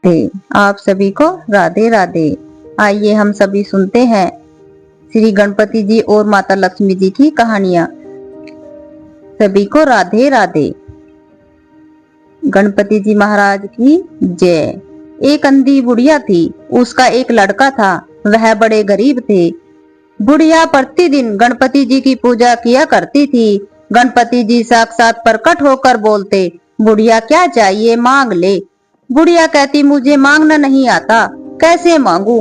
आप सभी को राधे राधे। आइए हम सभी सुनते हैं श्री गणपति जी और माता लक्ष्मी जी की कहानियां। सभी को राधे राधे। गणपति जी महाराज की जय। एक अंधी बुढ़िया थी, उसका एक लड़का था, वह बड़े गरीब थे। बुढ़िया प्रतिदिन गणपति जी की पूजा किया करती थी। गणपति जी साक्षात प्रकट होकर बोलते, बुढ़िया क्या चाहिए मांग ले। बुढ़िया कहती, मुझे मांगना नहीं आता, कैसे मांगू।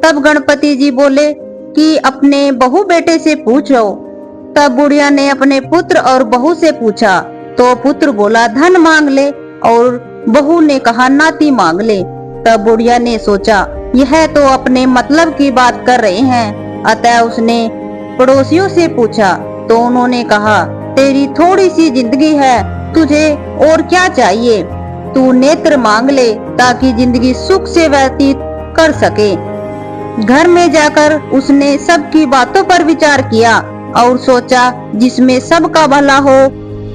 तब गणपति जी बोले कि अपने बहू बेटे से पूछो। तब बुढ़िया ने अपने पुत्र और बहू से पूछा तो पुत्र बोला धन मांग ले और बहू ने कहा नाती मांग ले। तब बुढ़िया ने सोचा यह तो अपने मतलब की बात कर रहे हैं, अतः उसने पड़ोसियों से पूछा तो उन्होंने कहा तेरी थोड़ी सी जिंदगी है, तुझे और क्या चाहिए। तू नेत्र मांग ले ताकि जिंदगी सुख से व्यतीत कर सके। घर में जाकर उसने सबकी बातों पर विचार किया और सोचा जिसमें सबका भला हो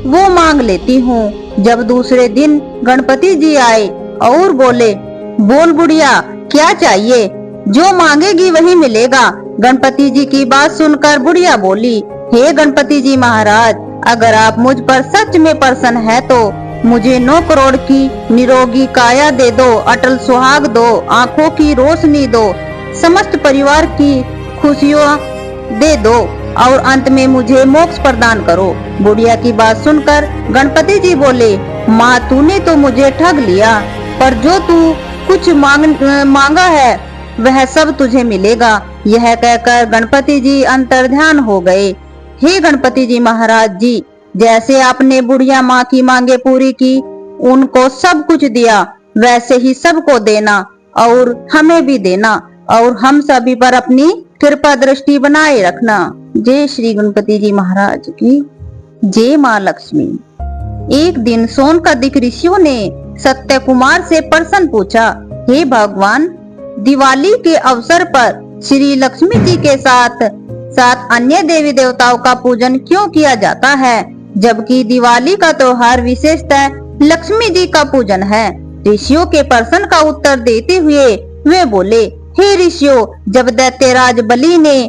वो मांग लेती हूँ। जब दूसरे दिन गणपति जी आए और बोले, बोल बुढ़िया क्या चाहिए, जो मांगेगी वही मिलेगा। गणपति जी की बात सुनकर बुढ़िया बोली, हे गणपति जी महाराज, अगर आप मुझ पर सच में प्रसन्न है तो मुझे 9 करोड़ की निरोगी काया दे दो, अटल सुहाग दो, आंखों की रोशनी दो, समस्त परिवार की खुशियाँ दे दो और अंत में मुझे मोक्ष प्रदान करो। बुढ़िया की बात सुनकर गणपति जी बोले, माँ तूने तो मुझे ठग लिया, पर जो तू कुछ मांगा है वह सब तुझे मिलेगा। यह कहकर गणपति जी अंतर्ध्यान हो गए। हे गणपति जी महाराज जी, जैसे आपने बुढ़िया माँ की मांगे पूरी की, उनको सब कुछ दिया, वैसे ही सबको देना और हमें भी देना और हम सभी पर अपनी कृपा दृष्टि बनाए रखना। जय श्री गणपति जी महाराज की जय। माँ लक्ष्मी। एक दिन सोनकदिक ऋषियों ने सत्य कुमार से प्रश्न पूछा, हे भगवान, दिवाली के अवसर पर श्री लक्ष्मी जी के साथ साथ अन्य देवी देवताओं का पूजन क्यों किया जाता है, जबकि दिवाली का त्योहार विशेषतः लक्ष्मी जी का पूजन है। ऋषियों के प्रश्न का उत्तर देते हुए वे बोले, हे ऋषियों, जब दैत्यराज बलि ने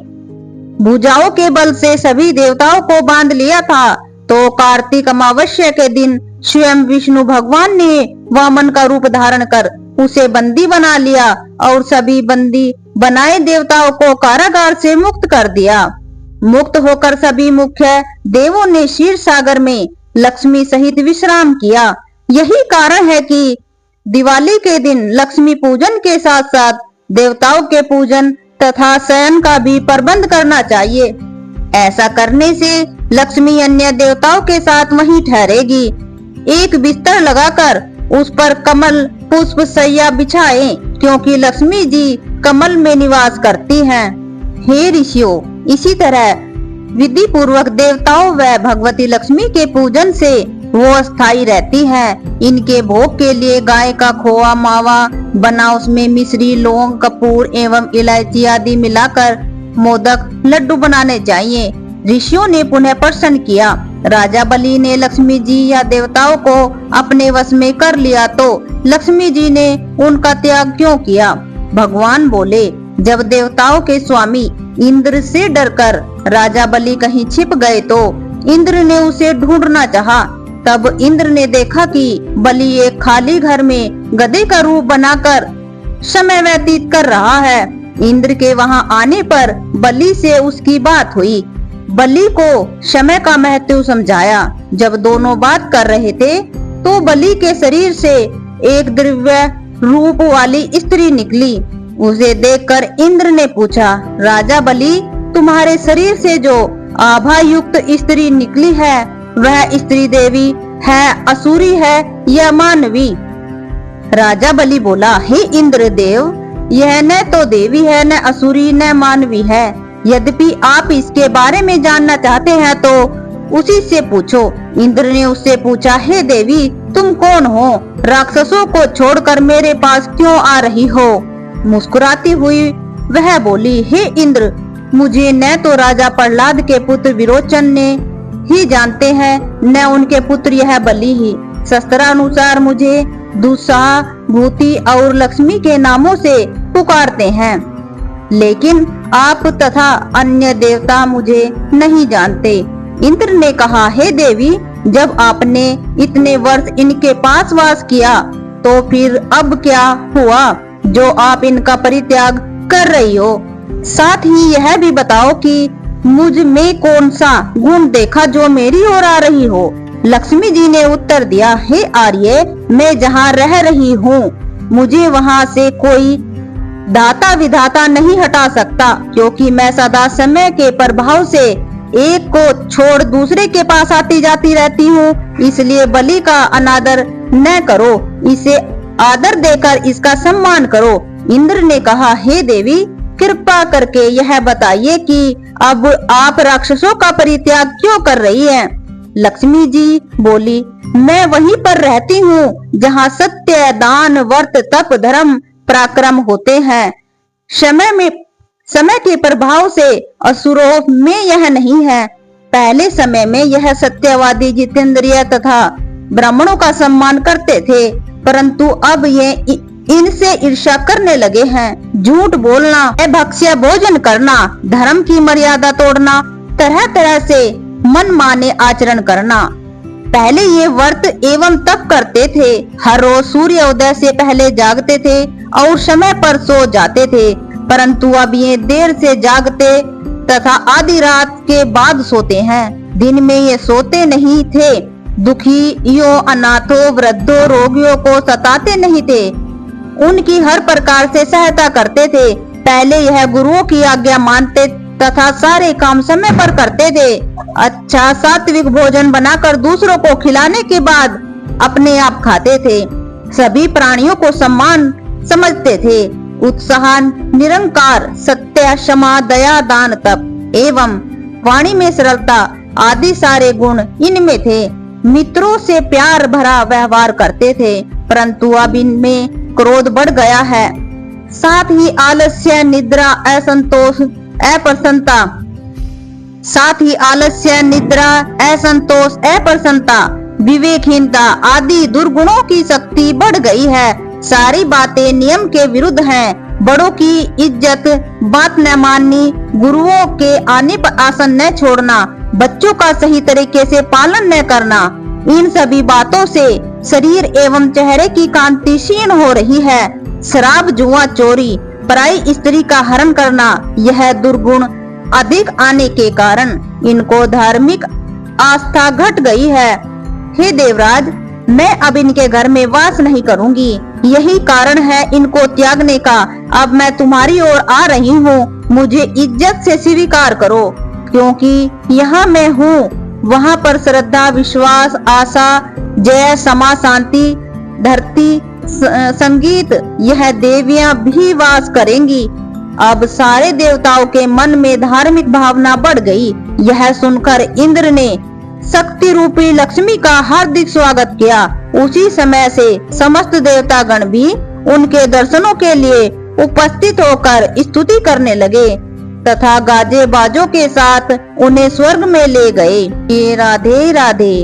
भुजाओं के बल से सभी देवताओं को बांध लिया था तो कार्तिक अमावस्या के दिन स्वयं विष्णु भगवान ने वामन का रूप धारण कर उसे बंदी बना लिया और सभी बंदी बनाए देवताओं को कारागार से मुक्त कर दिया। मुक्त होकर सभी मुख्य देवों ने क्षीर सागर में लक्ष्मी सहित विश्राम किया। यही कारण है कि दिवाली के दिन लक्ष्मी पूजन के साथ साथ देवताओं के पूजन तथा शयन का भी प्रबंध करना चाहिए। ऐसा करने से लक्ष्मी अन्य देवताओं के साथ वहीं ठहरेगी। एक बिस्तर लगाकर उस पर कमल पुष्प सैया बिछाएं, क्योंकि लक्ष्मी जी कमल में निवास करती हैं। हे ऋषियों, इसी तरह विधि पूर्वक देवताओं व भगवती लक्ष्मी के पूजन से वो स्थायी रहती हैं। इनके भोग के लिए गाय का खोआ मावा बना, उसमें मिश्री, लौंग, कपूर एवं इलायची आदि मिलाकर मोदक लड्डू बनाने चाहिए। ऋषियों ने पुनः प्रश्न किया, राजा बलि ने लक्ष्मी जी या देवताओं को अपने वश में कर लिया तो लक्ष्मी जी ने उनका त्याग क्यों किया। भगवान बोले, जब देवताओं के स्वामी इंद्र से डरकर राजा बलि कहीं छिप गए तो इंद्र ने उसे ढूंढना चाहा। तब इंद्र ने देखा कि बलि एक खाली घर में गधे का रूप बनाकर समय व्यतीत कर रहा है। इंद्र के वहां आने पर बलि से उसकी बात हुई। बलि को समय का महत्व समझाया। जब दोनों बात कर रहे थे तो बलि के शरीर से एक दिव्य रूप वाली स्त्री निकली। उसे देखकर इंद्र ने पूछा, राजा बलि, तुम्हारे शरीर से जो आभा युक्त स्त्री निकली है वह स्त्री देवी है, असुरी है या मानवी। राजा बलि बोला, हे इंद्र देव, यह न तो देवी है, न असुरी, न मानवी है। यद्यपि आप इसके बारे में जानना चाहते हैं तो उसी से पूछो। इंद्र ने उससे पूछा, हे देवी, तुम कौन हो, राक्षसों को छोड़कर मेरे पास क्यों आ रही हो। मुस्कुराती हुई वह बोली, हे इंद्र, मुझे न तो राजा प्रहलाद के पुत्र विरोचन ने ही जानते हैं, न उनके पुत्र यह बलि ही। शास्त्रानुसार मुझे दुस्साह भूति और लक्ष्मी के नामों से पुकारते हैं, लेकिन आप तथा अन्य देवता मुझे नहीं जानते। इंद्र ने कहा, हे देवी, जब आपने इतने वर्ष इनके पास वास किया तो फिर अब क्या हुआ जो आप इनका परित्याग कर रही हो? साथ ही यह भी बताओ कि मुझ में कौन सा गुण देखा जो मेरी ओर आ रही हो? लक्ष्मी जी ने उत्तर दिया, हे आर्य, मैं जहाँ रह रही हूँ मुझे वहाँ से कोई दाता विधाता नहीं हटा सकता, क्योंकि मैं सदा समय के प्रभाव से एक को छोड़ दूसरे के पास आती जाती रहती हूँ। इसलिए बलि का अनादर न करो, इसे आदर देकर इसका सम्मान करो। इंद्र ने कहा, हे देवी, कृपा करके यह बताइए कि अब आप राक्षसों का परित्याग क्यों कर रही हैं? लक्ष्मी जी बोली, मैं वहीं पर रहती हूँ जहाँ सत्य, दान, व्रत, तप, धर्म पराक्रम होते हैं। समय के प्रभाव से असुरों में यह नहीं है। पहले समय में यह सत्यवादी, जितेंद्रिय तथा ब्राह्मणों का सम्मान करते थे, परंतु अब ये इनसे ईर्ष्या करने लगे हैं। झूठ बोलना, भक्ष्य भोजन करना, धर्म की मर्यादा तोड़ना, तरह तरह से मनमाने आचरण करना। पहले ये व्रत एवं तप करते थे, हर रोज सूर्योदय से पहले जागते थे और समय पर सो जाते थे, परंतु अब ये देर से जागते तथा आधी रात के बाद सोते हैं। दिन में ये सोते नहीं थे, दुखियों, अनाथों, वृद्धों, रोगियों को सताते नहीं थे, उनकी हर प्रकार से सहायता करते थे। पहले यह गुरुओं की आज्ञा मानते तथा सारे काम समय पर करते थे। अच्छा सात्विक भोजन बनाकर दूसरों को खिलाने के बाद अपने आप खाते थे। सभी प्राणियों को सम्मान समझते थे। उत्साह, निरंकार, सत्य, क्षमा, दया, दान, तप एवं वाणी में सरलता आदि सारे गुण इनमें थे। मित्रों से प्यार भरा व्यवहार करते थे, परंतु अब इनमें क्रोध बढ़ गया है। साथ ही आलस्य, निद्रा, असंतोष, अप्रसन्नता, विवेकहीनता आदि दुर्गुणों की शक्ति बढ़ गई है। सारी बातें नियम के विरुद्ध हैं। बड़ों की इज्जत बात न माननी, गुरुओं के आने पर आसन न छोड़ना, बच्चों का सही तरीके से पालन न करना, इन सभी बातों से शरीर एवं चेहरे की कांति क्षीण हो रही है। शराब, जुआ, चोरी, पराई स्त्री का हरण करना, यह दुर्गुण अधिक आने के कारण इनको धार्मिक आस्था घट गई है। हे देवराज, मैं अब इनके घर में वास नहीं करूंगी, यही कारण है इनको त्यागने का। अब मैं तुम्हारी ओर आ रही हूँ, मुझे इज्जत से स्वीकार करो, क्योंकि यहाँ मैं हूँ, वहाँ पर श्रद्धा, विश्वास, आशा, जय, क्षमा, शांति, धरती, संगीत, यह देवियां भी वास करेंगी। अब सारे देवताओं के मन में धार्मिक भावना बढ़ गई। यह सुनकर इंद्र ने शक्ति रूपी लक्ष्मी का हार्दिक स्वागत किया। उसी समय से समस्त देवतागण भी उनके दर्शनों के लिए उपस्थित होकर स्तुति करने लगे तथा गाजे बाजों के साथ उन्हें स्वर्ग में ले गए। राधे राधे।